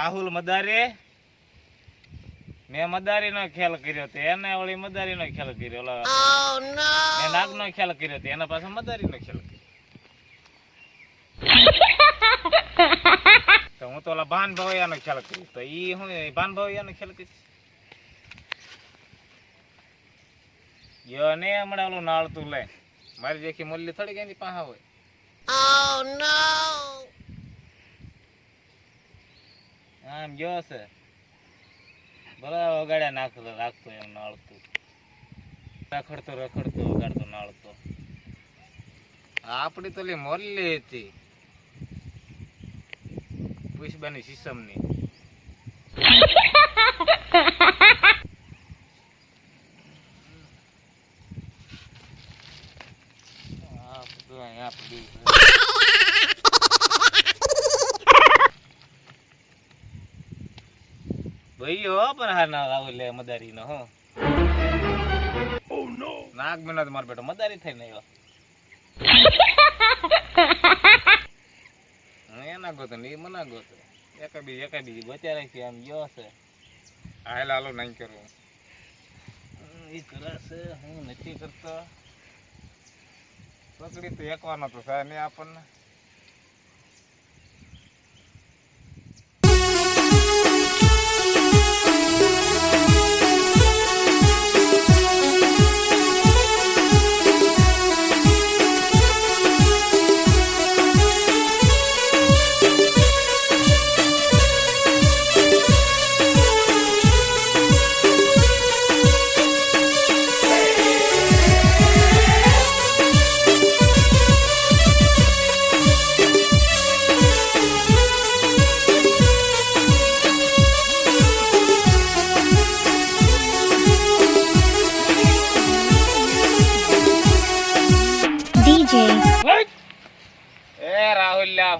રાહુલ મદારે મેં મદારી નો ખ્યાલ કર્યો તો એને ઓલી મદારી નો ખ્યાલ કર્યો, મેં નાગ નો ખ્યાલ કર્યો તો એના પાસે મદારી નો ખ્યાલ કર્યો. તો હું તો ઓલા ભાન ભવૈયા નો ખ્યાલ કર્યો તો ઈ હું ભાન ભવૈયા નો ખ્યાલ કર્યો. યો ને હમણાં ઓલું નાળતું લે મારી જેખી મુલ્લી થોડી કઈ પાહા હોય. આમ ગયો છે બરાબર વગાડ્યા રાખતો એમ નાળતું રખડતો વગાડતો નાળતો. આપડી તો મોરલી હતી પુષ્બાની શીશમની. ભાઈ હો પણ હા ના રાહુલ મદારી નો હો નાગ મહિના મારો બેટો મદારી થઈ ને એના ગોતો ને એ મના ગોતો એકાબીજી ગોત્યા રાખી આમ ગયો છે. હાલો નહીં કરવું એ કરાશે હું નથી કરતો. પકડી તો એકવાનો તો સાહેબ ને આપણને.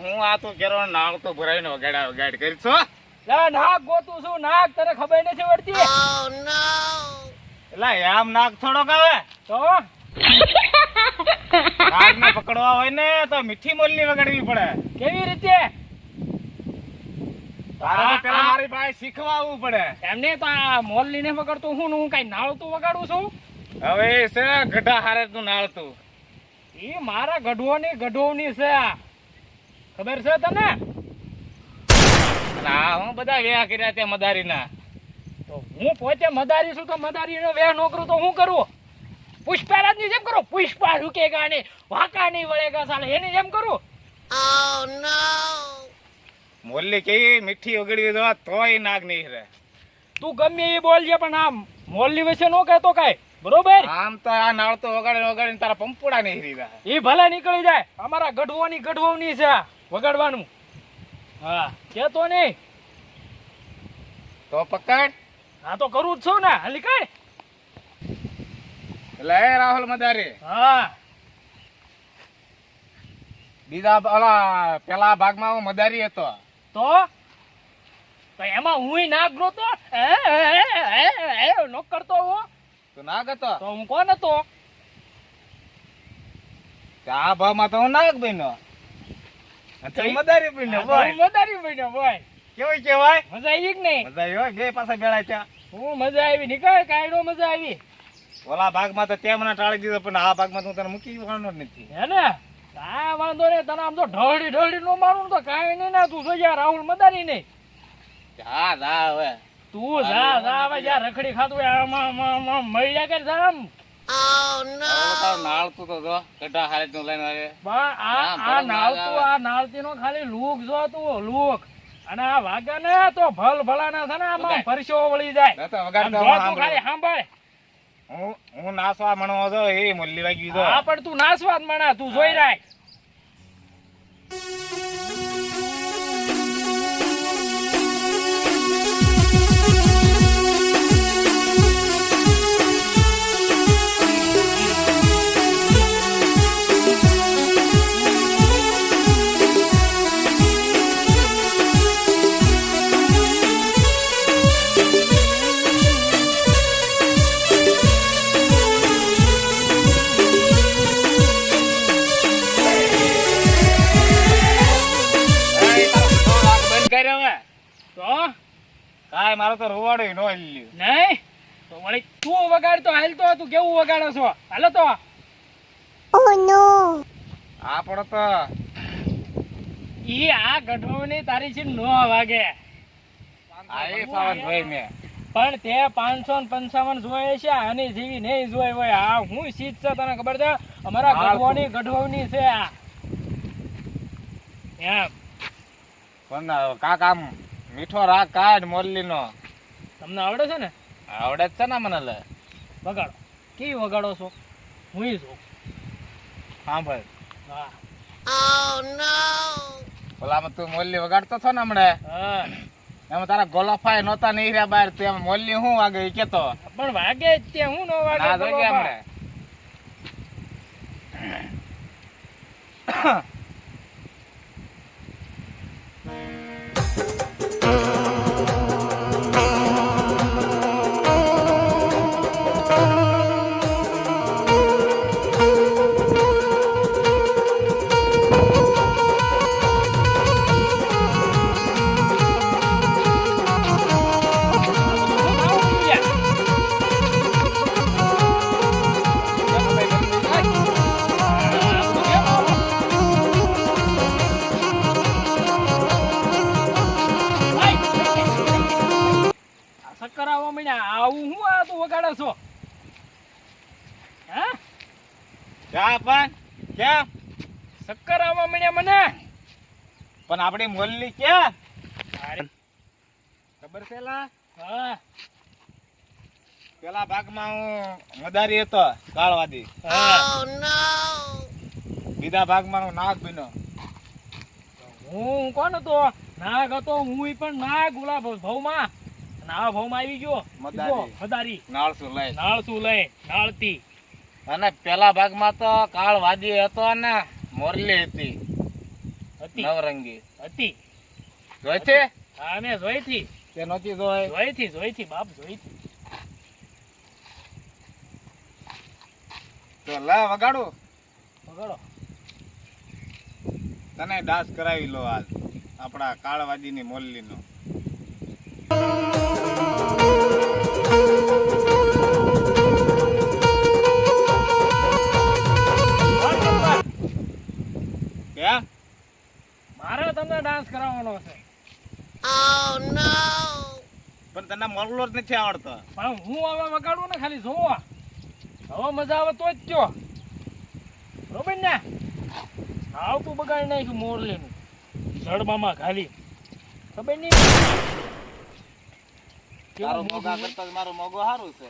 હું આ તો કેરો નાગ તો ભરાઈને વગાડ કરી છો. નાગ ગોતું છું નાગ તને ખબર નથી પડતી. એલા આમ નાગ થોડોક આવે તો નાગ ને પકડવા હોય ને તો મીઠી મોલની વગાડવી પડે. કેવી રીતે? તારે તો પેલા મારી પાસે શીખવા આવવું પડે. એમને તો આ મોલની ને વગાડતો હું કઈ નાળતું વગાડું છું. હવે છે ગઢા હારે તું નાળતું એ મારા ગઢોની છે ખબર છે તને? હા હું બધા વેહ કર્યા તે મદારી ના. તો હું પોતે મદારી છું તો મદારી નો વેહ નો કરું તો હું કરું? પુષ્પારાજ ની જેમ કરું? પુષ્પા ઝુકેગા ને વાંકા નહીં વળેગા સાલે એની જેમ કરું? મોલ્લી કેવી મીઠી ઓગળી દો તોય નાગ નહીં રહે. તું ગમે એ બોલજે પણ આમ મોલ્લી વિશે નો કહેતો કઈ બરોબર? આમ તો આ નાળ તો વગાડીને તારા પંપુડા નહીં રીધા. એ ભલે નીકળી જાય અમારા ગઢવોની છે વગાડવાનું. હા કેતો નહીં તો પકડ. હા તો કરું જ છું ને હાલી કઈ. લે રાહુલ મદારી. હા બીજા ઓલા પેલા ભાગમાં હું મદારી હતો તો એમાં હું નાગ નતો નો કરતો હું તો નાગ હતો તો હું કોણ હતો? આ ભાવમાં તો હું નાગ બન્યો મદારી બન્યો. મદારી બન્યો બોય. કેવું કેવાય? મજા આવી કે નહીં? મજા આવી હોય બે પાછા બેળા ત્યાં. હું મજા આવી નીકળ કાયડો મજા આવી. ઓલા ભાગમાં તો તે મને ટાળી દીધો પણ આ ભાગમાં તું તને મૂકી જવાનો જ નથી. હે ને કાંઈ વાંધો નહીં. તને આમ તો ઢળી નો મારું તો કાંઈ નહીં ને. તું જોઈ રાહુલ મદારી નહીં. હા જા હવે તું જા હવે જ્યાં રખડી ખાતું આમાં મળ્યા કર જામ. નાળતું તો જો ગઢા હારે તું લઈને આ નાળતી નો ખાલી લુક જો તું લુક અને આ વાગે ને તો ભલ ભલાના છે ને આમાં પરસો વળી જાય. ખાલી સાંભળ હું નાસવા મણવો છો એ મુલ્લી વાગી દીધો. હા પણ તું નાસવા જ મણા તું જોઈ રાખ. તો કાંઈ મારો તો રોવાડું નો લ્યું. નહીં તો વળી તું વગાડ તો હાલ તો તું કેવું વગાડો છો હાલો તો આપણો તો ઈ આ ગઢવાની તારી છે નો વાગે આ એ પાવન ભાઈ મેં પણ તે 555 જોયે છે આની જેવી નહીં જોઈ હોય આ હું સીટ છે તને ખબર છે અમારા ગઢવાની છે આ એમ પણ કાક આમ મીઠો રાગ કાઢ મોરલી નો તમને આવડે છે ને આવડે જ છે ને મને લે વગાડો કેવી વગાડો છો હું છું હા ભાઈ હા ઓલામાં તું મોરલી વગાડતો છો ને હમણે હા એમાં તારા ગોલાફાય નહોતા નહીં રહ્યા બહાર તું એમ મોરલી શું વાગે ઈ કેતો પણ વાગે જ તે હું નો વાગે ના બોલો જોજે બા. હમણે શક્કર આવવા માંડ્યા આવું હું આ તું વગાડે છો હે જા પણ ક્યાં શક્કર આવવા માંડ્યા મને પણ આપણી મોરલી ક્યાં અરે ખબર છે લા હા પેલા ભાગમાં હું મદારી હતો કાળવાદી બીજા ભાગમાં હું નાગ બન્યો હું કોણ હતો નાગ હતો હું પણ નાગ ઓલા ભાવમાં ના ભાવમાં આવી ગયો મદારી. મદારી નાળસું લઈ નાળસું લઈ નાળતી અને પેલા ભાગમાં તો કાળવાદી હતો ને મોરલી હતી હતી નવરંગી હતી જોઈ છે હા મેં જોઈ થી કે નહોતી જોઈ જોઈ થી બાપ જોઈ થી તો લે વગાડું વગાડો તને ડાન્સ કરાવી લો આજ આપણા કાળવાદીની મોરલીનો ક્યાં મારે તમને ડાન્સ કરાવવાનો છે પણ તને મોરલો જ નથી આવડતો પણ હું હવે વગાડું ને ખાલી જોવો હવે મજા આવે તો જ કયો બરોબર ને આવતું બગાડી નાખ્યું મોરલીનું જડબામાં ખાલી ખબર નહીં તારો મોગા કરતા જ મારો મોગો સારું છે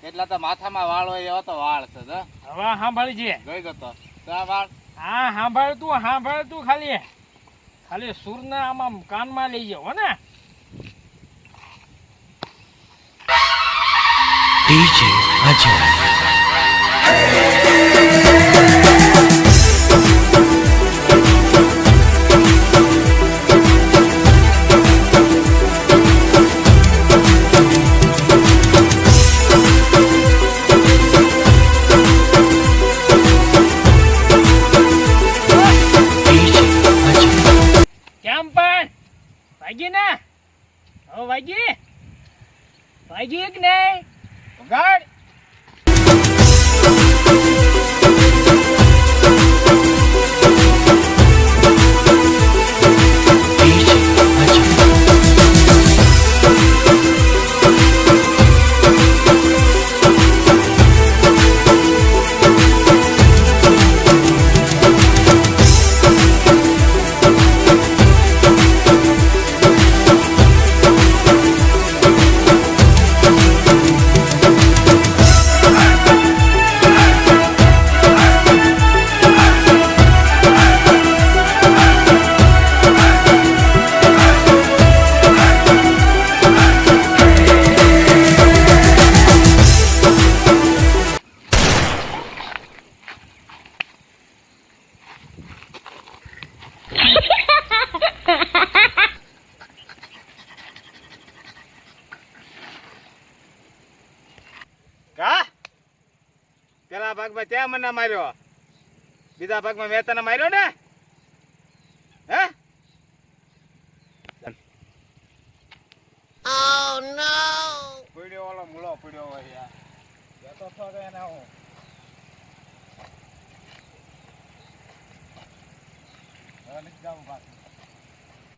એટલા તો માથામાં વાળ હોય એવો તો વાળ છે જો. હવે સાંભળી છે જોઈ જતો આ વાળ હા સાંભળ તું ખાલી ખાલી સુરના આમાં કાનમાં લઈ જાવ હો ને DJ Ajay. કેમ પણ વાગી ને હવે વાગી કે નહીં વગાડ DJ Ajay. કા પેલા ભાગમાં ત્યાં મને માર્યો બીજા ભાગમાં મેં તને માર્યો ને હે જાઓ હવે નથી જાવું પાછું